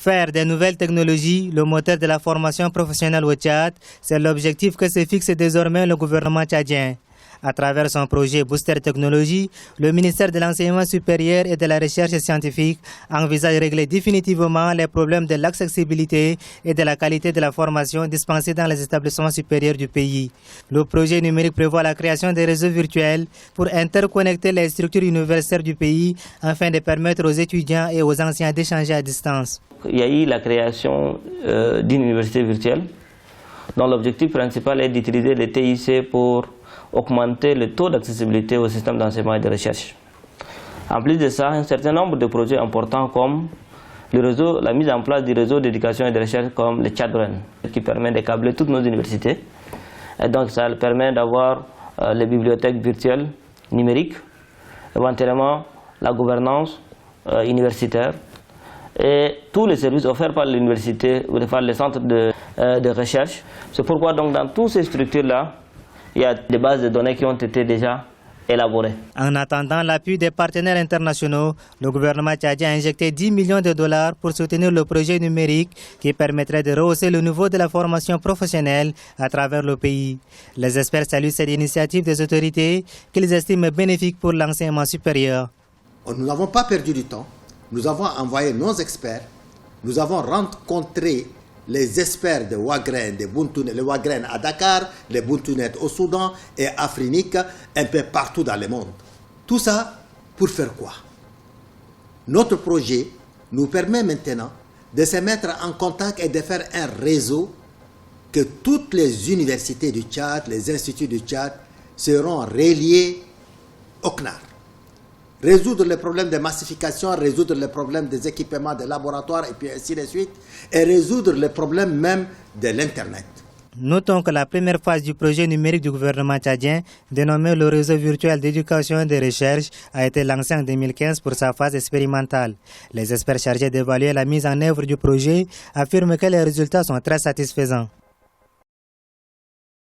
Faire des nouvelles technologies le moteur de la formation professionnelle au Tchad, c'est l'objectif que se fixe désormais le gouvernement tchadien. À travers son projet Booster Technologie, le ministère de l'Enseignement supérieur et de la Recherche scientifique envisage de régler définitivement les problèmes de l'accessibilité et de la qualité de la formation dispensée dans les établissements supérieurs du pays. Le projet numérique prévoit la création de réseaux virtuels pour interconnecter les structures universitaires du pays afin de permettre aux étudiants et aux enseignants d'échanger à distance. Il y a eu la création d'une université virtuelle dont l'objectif principal est d'utiliser les TIC pour augmenter le taux d'accessibilité au système d'enseignement et de recherche. En plus de ça, un certain nombre de projets importants comme la mise en place du réseau d'éducation et de recherche comme le Tchad-Brain, qui permet de câbler toutes nos universités. Et donc ça permet d'avoir les bibliothèques virtuelles numériques, éventuellement la gouvernance universitaire et tous les services offerts par l'université ou par les centres de recherche. C'est pourquoi donc dans toutes ces structures-là, il y a des bases de données qui ont été déjà élaborées. En attendant l'appui des partenaires internationaux, le gouvernement tchadien a injecté 10 millions de dollars pour soutenir le projet numérique qui permettrait de rehausser le niveau de la formation professionnelle à travers le pays. Les experts saluent cette initiative des autorités qu'ils estiment bénéfique pour l'enseignement supérieur. Nous n'avons pas perdu du temps. Nous avons envoyé nos experts. Nous avons rencontré les experts de Wagrain, les Wagrain à Dakar, les Buntunet au Soudan et Afrinique un peu partout dans le monde. Tout ça pour faire quoi? Notre projet nous permet maintenant de se mettre en contact et de faire un réseau que toutes les universités du Tchad, les instituts du Tchad seront reliés au CNAR. Résoudre les problèmes de massification, résoudre les problèmes des équipements des laboratoires et puis ainsi de suite, et résoudre les problèmes même de l'Internet. Notons que la première phase du projet numérique du gouvernement tchadien, dénommé le réseau virtuel d'éducation et de recherche, a été lancé en 2015 pour sa phase expérimentale. Les experts chargés d'évaluer la mise en œuvre du projet affirment que les résultats sont très satisfaisants.